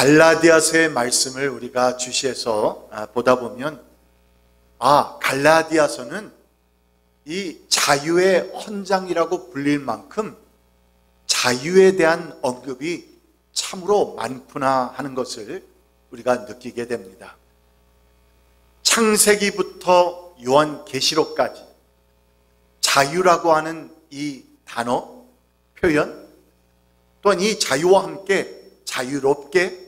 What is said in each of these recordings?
갈라디아서의 말씀을 우리가 주시해서 보다 보면 갈라디아서는 이 자유의 헌장이라고 불릴 만큼 자유에 대한 언급이 참으로 많구나 하는 것을 우리가 느끼게 됩니다. 창세기부터 요한계시록까지 자유라고 하는 이 단어, 표현, 또한 이 자유와 함께 자유롭게,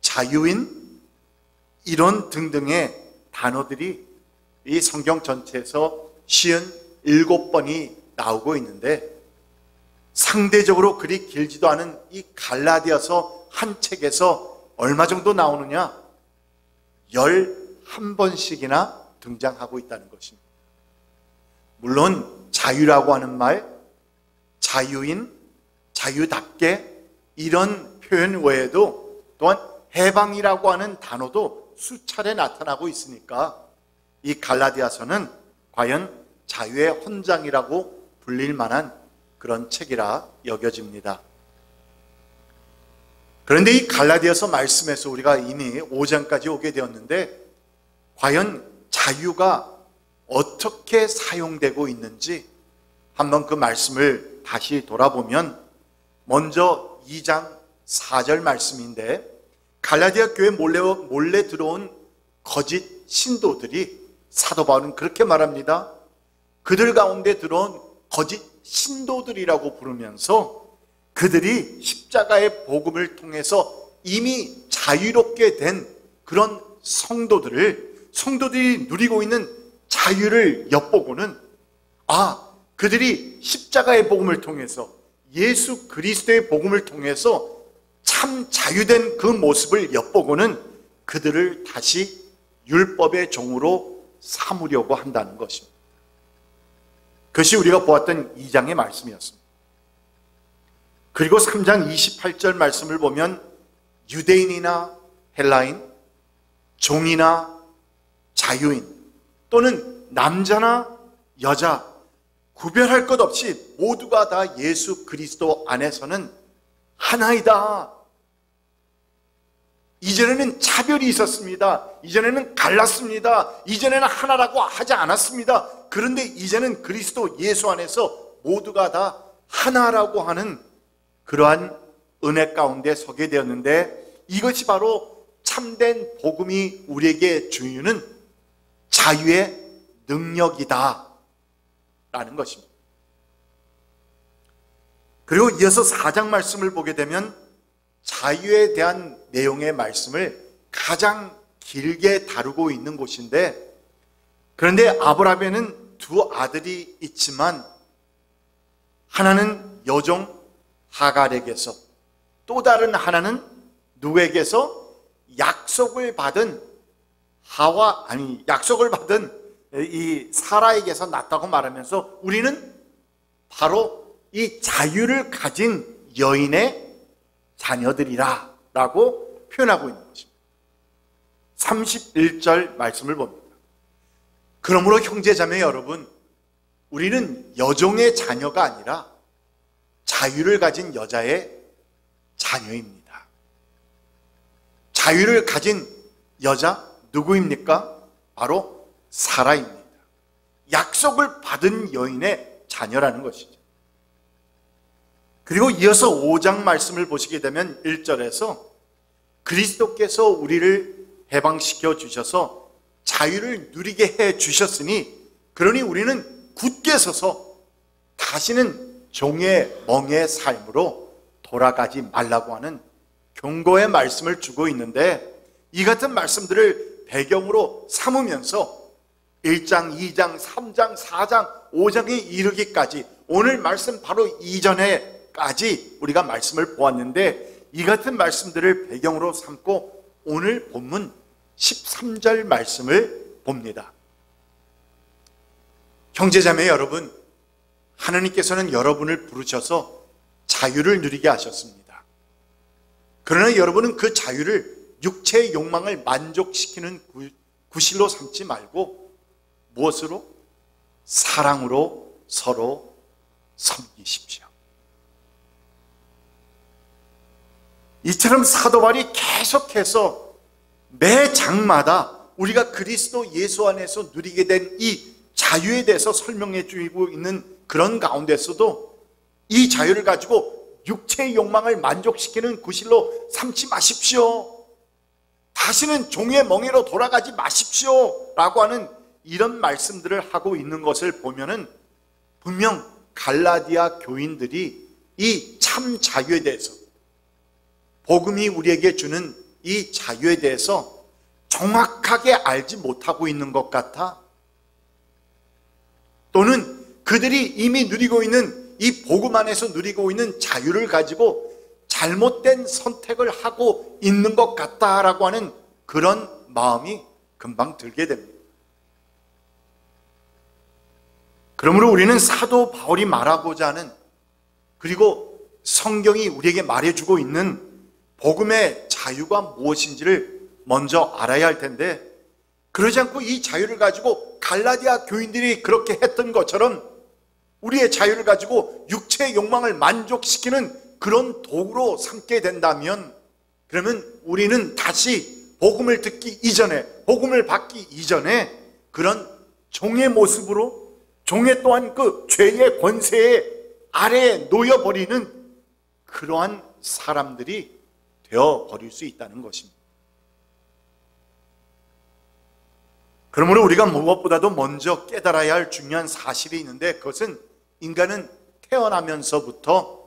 자유인, 이런 등등의 단어들이 이 성경 전체에서 57번이 나오고 있는데, 상대적으로 그리 길지도 않은 이 갈라디아서 한 책에서 얼마 정도 나오느냐? 11번씩이나 등장하고 있다는 것입니다. 물론 자유라고 하는 말, 자유인, 자유답게, 이런 표현 외에도 또한 해방이라고 하는 단어도 수차례 나타나고 있으니까 이 갈라디아서는 과연 자유의 헌장이라고 불릴 만한 그런 책이라 여겨집니다. 그런데 이 갈라디아서 말씀에서 우리가 이미 5장까지 오게 되었는데, 과연 자유가 어떻게 사용되고 있는지 한번 그 말씀을 다시 돌아보면, 먼저 2장 4절 말씀인데, 갈라디아 교회 몰래 들어온 거짓 신도들이, 사도 바울은 그렇게 말합니다. 그들 가운데 들어온 거짓 신도들이라고 부르면서 그들이 십자가의 복음을 통해서 이미 자유롭게 된 그런 성도들이 누리고 있는 자유를 엿보고는, 그들이 십자가의 복음을 통해서, 예수 그리스도의 복음을 통해서 참 자유된 그 모습을 엿보고는 그들을 다시 율법의 종으로 삼으려고 한다는 것입니다. 그것이 우리가 보았던 2장의 말씀이었습니다. 그리고 3장 28절 말씀을 보면 유대인이나 헬라인, 종이나 자유인, 또는 남자나 여자 구별할 것 없이 모두가 다 예수 그리스도 안에서는 하나이다. 이전에는 차별이 있었습니다. 이전에는 갈랐습니다. 이전에는 하나라고 하지 않았습니다. 그런데 이제는 그리스도 예수 안에서 모두가 다 하나라고 하는 그러한 은혜 가운데 서게 되었는데, 이것이 바로 참된 복음이 우리에게 주는 자유의 능력이다 라는 것입니다. 그리고 이어서 4장 말씀을 보게 되면 자유에 대한 내용의 말씀을 가장 길게 다루고 있는 곳인데, 그런데 아브라함에는 두 아들이 있지만 하나는 여종 하갈에게서, 또 다른 하나는 누구에게서? 약속을 받은 이 사라에게서 났다고 말하면서 우리는 바로 이 자유를 가진 여인의 자녀들이라 라고 표현하고 있는 것입니다. 31절 말씀을 봅니다. 그러므로 형제자매 여러분, 우리는 여종의 자녀가 아니라 자유를 가진 여자의 자녀입니다. 자유를 가진 여자 누구입니까? 바로 사라입니다. 약속을 받은 여인의 자녀라는 것이죠. 그리고 이어서 5장 말씀을 보시게 되면 1절에서 그리스도께서 우리를 해방시켜 주셔서 자유를 누리게 해 주셨으니, 그러니 우리는 굳게 서서 다시는 종의 멍의 삶으로 돌아가지 말라고 하는 경고의 말씀을 주고 있는데, 이 같은 말씀들을 배경으로 삼으면서 1장, 2장, 3장, 4장, 5장에 이르기까지 오늘 말씀 바로 이전에까지 우리가 말씀을 보았는데, 이 같은 말씀들을 배경으로 삼고 오늘 본문 13절 말씀을 봅니다. 형제자매 여러분, 하나님께서는 여러분을 부르셔서 자유를 누리게 하셨습니다. 그러나 여러분은 그 자유를 육체의 욕망을 만족시키는 구실로 삼지 말고 무엇으로? 사랑으로 서로 섬기십시오. 이처럼 사도 바울이 계속해서 매 장마다 우리가 그리스도 예수 안에서 누리게 된 이 자유에 대해서 설명해 주고 있는 그런 가운데서도 이 자유를 가지고 육체의 욕망을 만족시키는 구실로 삼지 마십시오. 다시는 종의 멍에로 돌아가지 마십시오 라고 하는 이런 말씀들을 하고 있는 것을 보면은 분명 갈라디아 교인들이 이 참 자유에 대해서, 복음이 우리에게 주는 이 자유에 대해서 정확하게 알지 못하고 있는 것 같아. 또는 그들이 이미 누리고 있는 이 복음 안에서 누리고 있는 자유를 가지고 잘못된 선택을 하고 있는 것 같다라고 하는 그런 마음이 금방 들게 됩니다. 그러므로 우리는 사도 바울이 말하고자 하는, 그리고 성경이 우리에게 말해주고 있는 복음의 자유가 무엇인지를 먼저 알아야 할 텐데, 그러지 않고 이 자유를 가지고 갈라디아 교인들이 그렇게 했던 것처럼 우리의 자유를 가지고 육체의 욕망을 만족시키는 그런 도구로 삼게 된다면, 그러면 우리는 다시 복음을 듣기 이전에, 복음을 받기 이전에 그런 종의 모습으로, 종의 또한 그 죄의 권세의 아래에 놓여버리는 그러한 사람들이 되어버릴 수 있다는 것입니다. 그러므로 우리가 무엇보다도 먼저 깨달아야 할 중요한 사실이 있는데, 그것은 인간은 태어나면서부터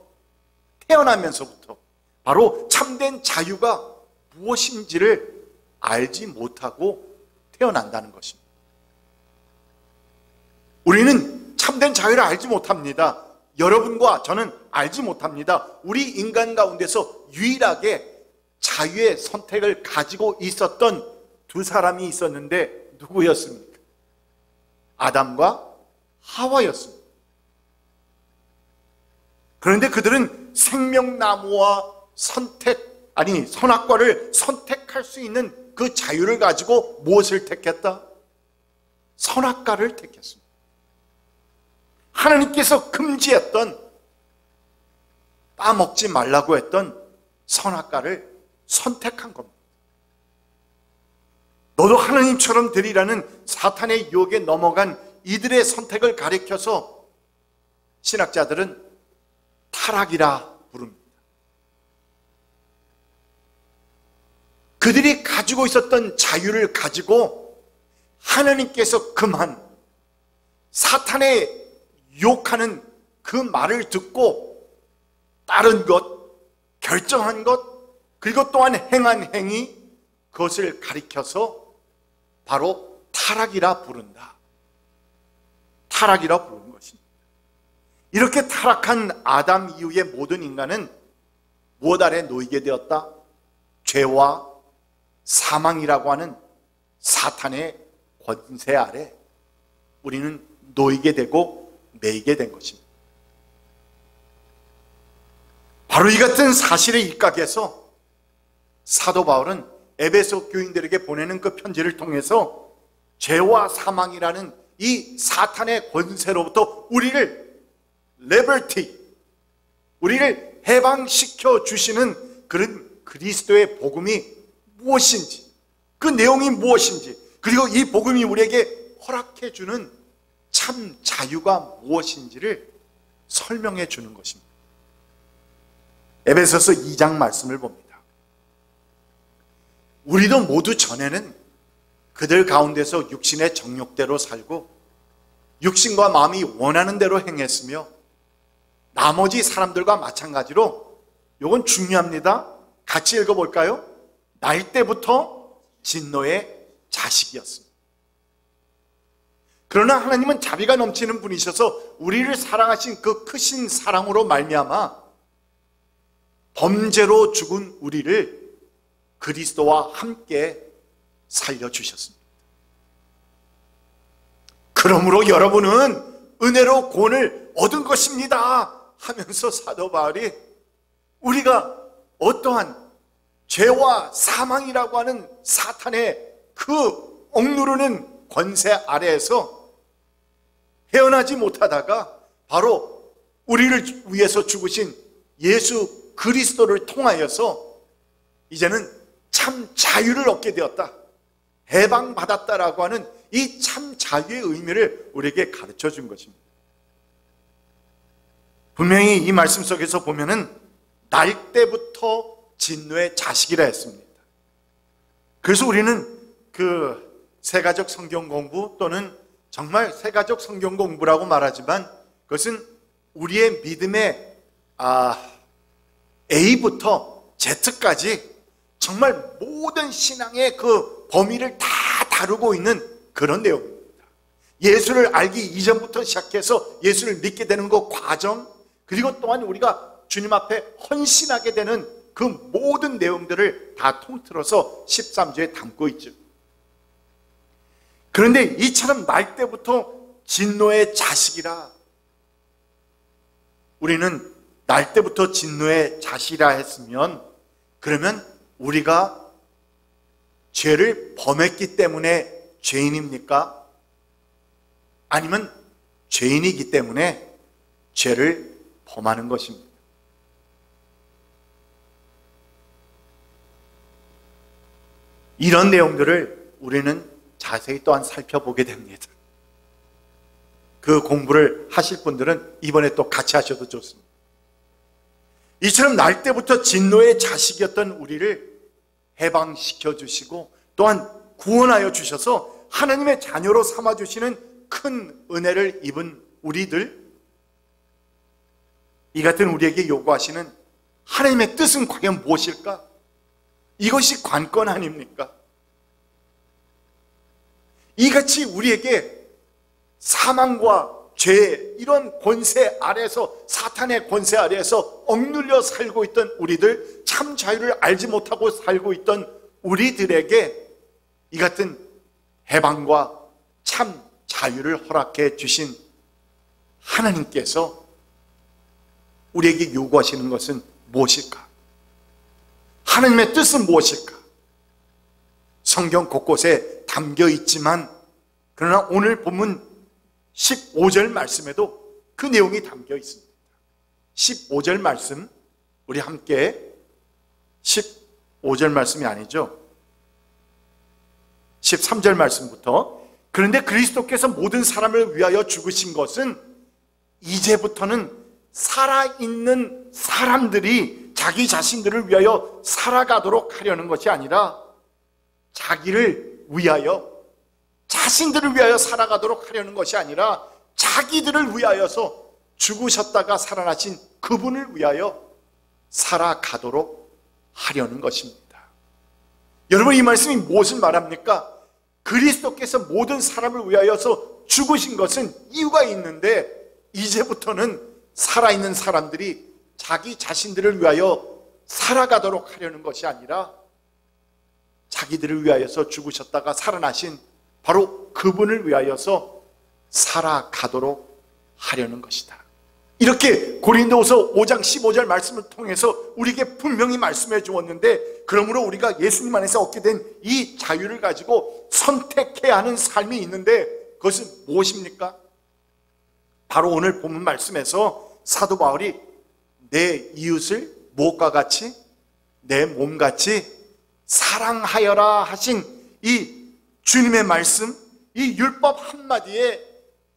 바로 참된 자유가 무엇인지를 알지 못하고 태어난다는 것입니다. 우리는 참된 자유를 알지 못합니다. 여러분과 저는 알지 못합니다. 우리 인간 가운데서 유일하게 자유의 선택을 가지고 있었던 두 사람이 있었는데 누구였습니까? 아담과 하와였습니다. 그런데 그들은 생명나무와 선악과를 선택할 수 있는 그 자유를 가지고 무엇을 택했다? 선악과를 택했습니다. 하나님께서 금지했던, 따먹지 말라고 했던 선악과를 선택한 겁니다. 너도 하나님처럼 되리라는 사탄의 유혹에 넘어간 이들의 선택을 가리켜서 신학자들은 타락이라 부릅니다. 그들이 가지고 있었던 자유를 가지고 하나님께서 그만 사탄의 유혹하는 그 말을 듣고 따른 것, 결정한 것, 그리고 또한 행한 행위, 그것을 가리켜서 바로 타락이라 부른다. 타락이라 부르는 것입니다. 이렇게 타락한 아담 이후의 모든 인간은 무엇 아래 놓이게 되었다? 죄와 사망이라고 하는 사탄의 권세 아래 우리는 놓이게 되고 매이게 된 것입니다. 바로 이 같은 사실에 입각해서 사도 바울은 에베소 교인들에게 보내는 그 편지를 통해서 죄와 사망이라는 이 사탄의 권세로부터 우리를 우리를 해방시켜 주시는 그런 그리스도의 복음이 무엇인지, 그 내용이 무엇인지, 그리고 이 복음이 우리에게 허락해 주는 참 자유가 무엇인지를 설명해 주는 것입니다. 에베소서 2장 말씀을 봅니다. 우리도 모두 전에는 그들 가운데서 육신의 정욕대로 살고 육신과 마음이 원하는 대로 행했으며 나머지 사람들과 마찬가지로, 이건 중요합니다. 같이 읽어볼까요? 날 때부터 진노의 자식이었습니다. 그러나 하나님은 자비가 넘치는 분이셔서 우리를 사랑하신 그 크신 사랑으로 말미암아 범죄로 죽은 우리를 그리스도와 함께 살려주셨습니다. 그러므로 여러분은 은혜로 구원을 얻은 것입니다 하면서 사도 바울이 우리가 어떠한 죄와 사망이라고 하는 사탄의 그 억누르는 권세 아래에서 헤어나지 못하다가 바로 우리를 위해서 죽으신 예수 그리스도를 통하여서 이제는 참 자유를 얻게 되었다, 해방받았다라고 하는 이 참 자유의 의미를 우리에게 가르쳐 준 것입니다. 분명히 이 말씀 속에서 보면은 날 때부터 진노의 자식이라 했습니다. 그래서 우리는 그 세가족 성경 공부, 또는 정말 세가족 성경 공부라고 말하지만 그것은 우리의 믿음의 A부터 Z까지 정말 모든 신앙의 그 범위를 다 다루고 있는 그런 내용입니다. 예수를 알기 이전부터 시작해서 예수를 믿게 되는 그 과정, 그리고 또한 우리가 주님 앞에 헌신하게 되는 그 모든 내용들을 다 통틀어서 13조에 담고 있죠. 그런데 이처럼 날 때부터 진노의 자식이라, 우리는 날 때부터 진노의 자식이라 했으면, 그러면 우리가 죄를 범했기 때문에 죄인입니까? 아니면 죄인이기 때문에 죄를 범하는 것입니다. 이런 내용들을 우리는 자세히 또한 살펴보게 됩니다. 그 공부를 하실 분들은 이번에 또 같이 하셔도 좋습니다. 이처럼 날 때부터 진노의 자식이었던 우리를 해방시켜 주시고 또한 구원하여 주셔서 하나님의 자녀로 삼아주시는 큰 은혜를 입은 우리들, 이 같은 우리에게 요구하시는 하나님의 뜻은 과연 무엇일까? 이것이 관건 아닙니까? 이같이 우리에게 사망과 죄, 이런 권세 아래에서, 사탄의 권세 아래에서 억눌려 살고 있던 우리들, 참 자유를 알지 못하고 살고 있던 우리들에게 이 같은 해방과 참 자유를 허락해 주신 하나님께서 우리에게 요구하시는 것은 무엇일까? 하나님의 뜻은 무엇일까? 성경 곳곳에 담겨 있지만, 그러나 오늘 본문 15절 말씀에도 그 내용이 담겨 있습니다. 15절 말씀, 우리 함께 15절 말씀이 아니죠, 13절 말씀부터, 그런데 그리스도께서 모든 사람을 위하여 죽으신 것은 이제부터는 살아있는 사람들이 자기 자신들을 위하여 살아가도록 하려는 것이 아니라 자기를 위하여, 자신들을 위하여 살아가도록 하려는 것이 아니라 자기들을 위하여서 죽으셨다가 살아나신 그분을 위하여 살아가도록 하려는 것입니다. 여러분, 이 말씀이 무엇을 말합니까? 그리스도께서 모든 사람을 위하여서 죽으신 것은 이유가 있는데, 이제부터는 살아있는 사람들이 자기 자신들을 위하여 살아가도록 하려는 것이 아니라 자기들을 위하여서 죽으셨다가 살아나신 바로 그분을 위하여서 살아가도록 하려는 것이다. 이렇게 고린도후서 5장 15절 말씀을 통해서 우리에게 분명히 말씀해 주었는데, 그러므로 우리가 예수님 안에서 얻게 된 이 자유를 가지고 선택해야 하는 삶이 있는데, 그것은 무엇입니까? 바로 오늘 본문 말씀에서 사도 바울이 내 이웃을 무엇과 같이, 내 몸같이 사랑하여라 하신 이 주님의 말씀, 이 율법 한마디에,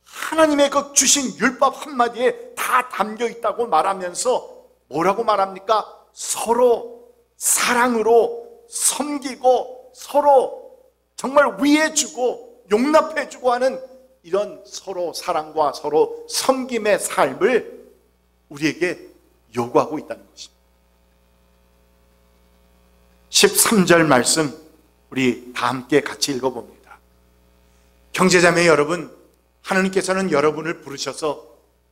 하나님의 그 주신 율법 한마디에 다 담겨 있다고 말하면서 뭐라고 말합니까? 서로 사랑으로 섬기고 서로 정말 위해주고 용납해주고 하는 이런 서로 사랑과 서로 섬김의 삶을 우리에게 요구하고 있다는 것입니다. 13절 말씀 우리 다 함께 같이 읽어봅니다. 형제자매 여러분, 하나님께서는 여러분을 부르셔서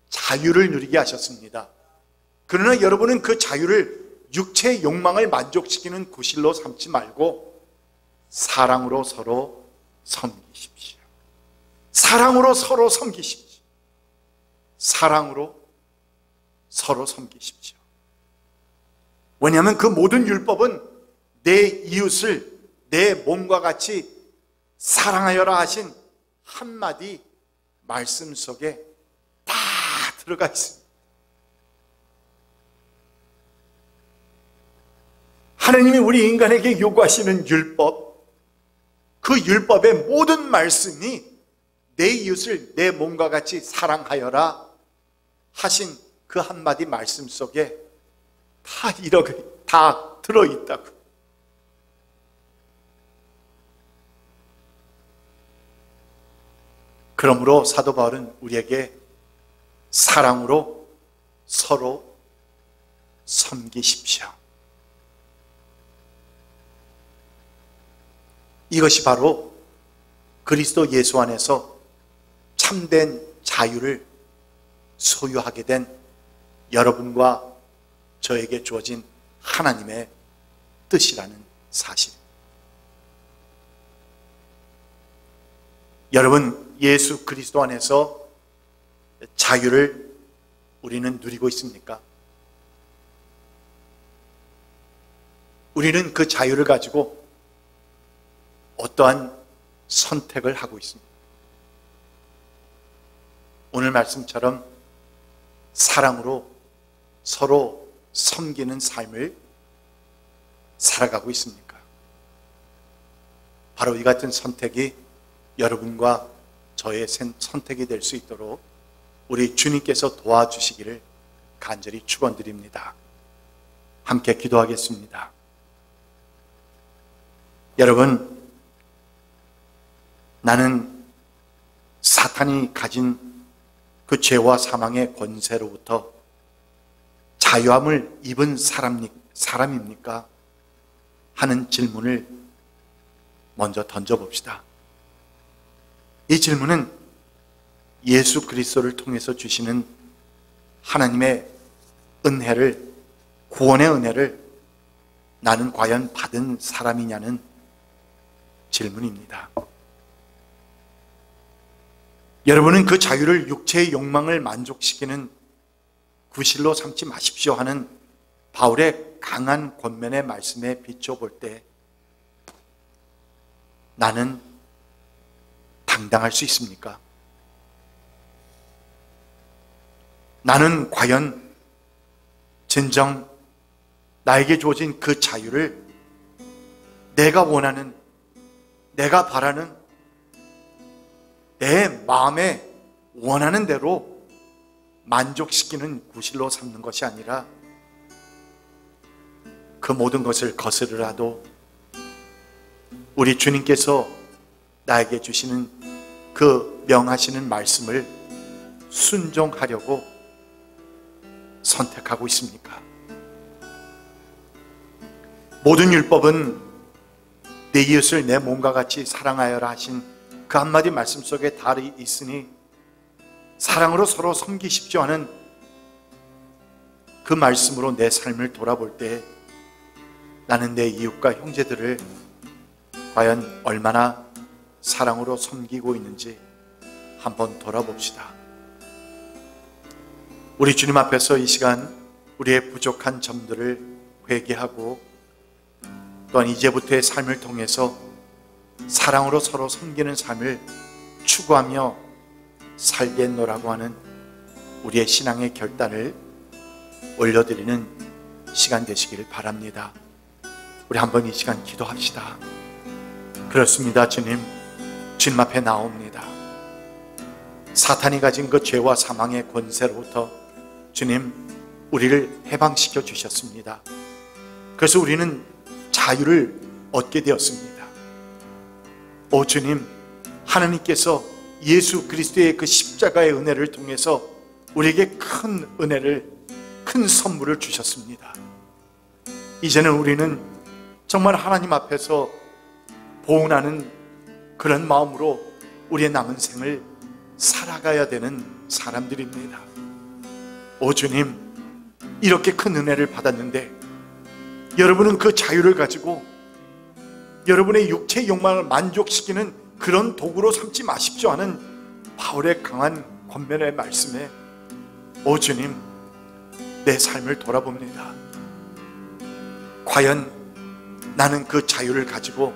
자유를 누리게 하셨습니다. 그러나 여러분은 그 자유를 육체의 욕망을 만족시키는 구실로 삼지 말고 사랑으로 서로 섬기십시오. 사랑으로 서로 섬기십시오. 사랑으로 서로 섬기십시오. 왜냐하면 그 모든 율법은 내 이웃을 내 몸과 같이 사랑하여라 하신 한마디 말씀 속에 다 들어가 있습니다. 하나님이 우리 인간에게 요구하시는 율법, 그 율법의 모든 말씀이 내 이웃을 내 몸과 같이 사랑하여라 하신 그 한마디 말씀 속에 다 들어있다고. 그러므로 사도 바울은 우리에게 사랑으로 서로 섬기십시오. 이것이 바로 그리스도 예수 안에서 참된 자유를 소유하게 된 여러분과 저에게 주어진 하나님의 뜻이라는 사실입니다. 여러분, 예수 그리스도 안에서 자유를 우리는 누리고 있습니까? 우리는 그 자유를 가지고 어떠한 선택을 하고 있습니다. 오늘 말씀처럼 사랑으로 서로 섬기는 삶을 살아가고 있습니까? 바로 이 같은 선택이 여러분과 저의 선택이 될 수 있도록 우리 주님께서 도와주시기를 간절히 축원드립니다. 함께 기도하겠습니다. 여러분, 나는 사탄이 가진 그 죄와 사망의 권세로부터 자유함을 입은 사람입니까? 하는 질문을 먼저 던져봅시다. 이 질문은 예수 그리스도를 통해서 주시는 하나님의 은혜를, 구원의 은혜를 나는 과연 받은 사람이냐는 질문입니다. 여러분은 그 자유를 육체의 욕망을 만족시키는 구실로 삼지 마십시오 하는 바울의 강한 권면의 말씀에 비춰볼 때 나는 당당할 수 있습니까? 나는 과연 진정 나에게 주어진 그 자유를 내가 원하는, 내가 바라는, 내 마음에 원하는 대로 만족시키는 구실로 삼는 것이 아니라 그 모든 것을 거스르라도 우리 주님께서 나에게 주시는 그 명하시는 말씀을 순종하려고 선택하고 있습니까? 모든 율법은 내 이웃을 내 몸과 같이 사랑하여라 하신 그 한마디 말씀 속에 다 있으니 사랑으로 서로 섬기십시오 하는 그 말씀으로 내 삶을 돌아볼 때 나는 내 이웃과 형제들을 과연 얼마나 사랑으로 섬기고 있는지 한번 돌아봅시다. 우리 주님 앞에서 이 시간 우리의 부족한 점들을 회개하고 또한 이제부터의 삶을 통해서 사랑으로 서로 섬기는 삶을 추구하며 살겠노라고 하는 우리의 신앙의 결단을 올려드리는 시간 되시기를 바랍니다. 우리 한번 이 시간 기도합시다. 그렇습니다. 주님 앞에 나옵니다. 사탄이 가진 그 죄와 사망의 권세로부터 주님 우리를 해방시켜 주셨습니다. 그래서 우리는 자유를 얻게 되었습니다. 오 주님, 하나님께서 예수 그리스도의 그 십자가의 은혜를 통해서 우리에게 큰 은혜를, 큰 선물을 주셨습니다. 이제는 우리는 정말 하나님 앞에서 보응하는 그런 마음으로 우리의 남은 생을 살아가야 되는 사람들입니다. 오 주님, 이렇게 큰 은혜를 받았는데 여러분은 그 자유를 가지고 여러분의 육체의 욕망을 만족시키는 그런 도구로 삼지 마십시오 하는 바울의 강한 권면의 말씀에 오 주님, 내 삶을 돌아봅니다. 과연 나는 그 자유를 가지고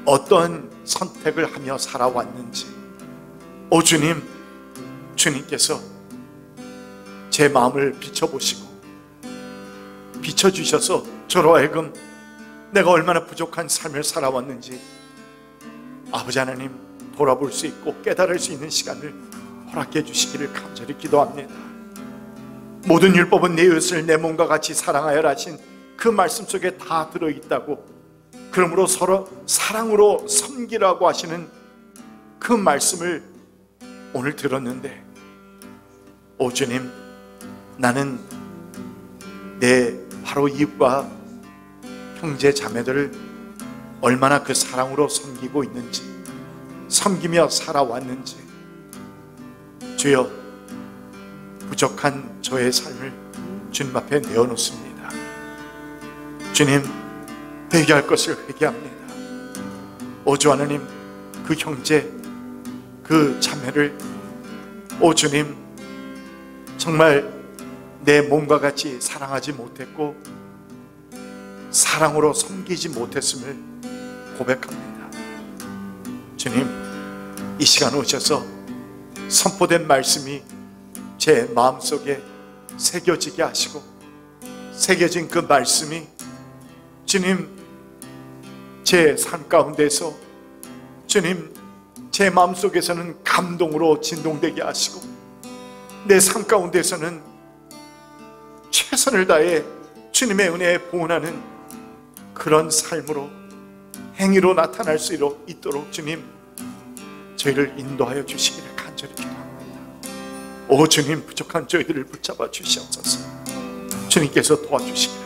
어떤 선택을 하며 살아왔는지 오 주님, 주님께서 제 마음을 비춰보시고 비춰주셔서 저로 하여금 내가 얼마나 부족한 삶을 살아왔는지 아버지 하나님 돌아볼 수 있고 깨달을 수 있는 시간을 허락해 주시기를 간절히 기도합니다. 모든 율법은 내 이웃을 내 몸과 같이 사랑하여라 하신 그 말씀 속에 다 들어있다고, 그러므로 서로 사랑으로 섬기라고 하시는 그 말씀을 오늘 들었는데, 오 주님, 나는 내 바로 이웃과 형제 자매들을 얼마나 그 사랑으로 섬기고 있는지, 섬기며 살아왔는지, 주여 부족한 저의 삶을 주님 앞에 내어놓습니다. 주님, 회개할 것을 회개합니다. 오 주 하나님, 그 형제, 그 자매를 오 주님 정말 내 몸과 같이 사랑하지 못했고 사랑으로 섬기지 못했음을 고백합니다. 주님, 이 시간 오셔서 선포된 말씀이 제 마음속에 새겨지게 하시고, 새겨진 그 말씀이 주님 제 삶 가운데서 주님 제 마음속에서는 감동으로 진동되게 하시고, 내 삶 가운데서는 최선을 다해 주님의 은혜에 보응하는 그런 삶으로, 행위로 나타날 수 있도록 주님 저희를 인도하여 주시기를 간절히 기도합니다. 오 주님, 부족한 저희들을 붙잡아 주시옵소서. 주님께서 도와주시기를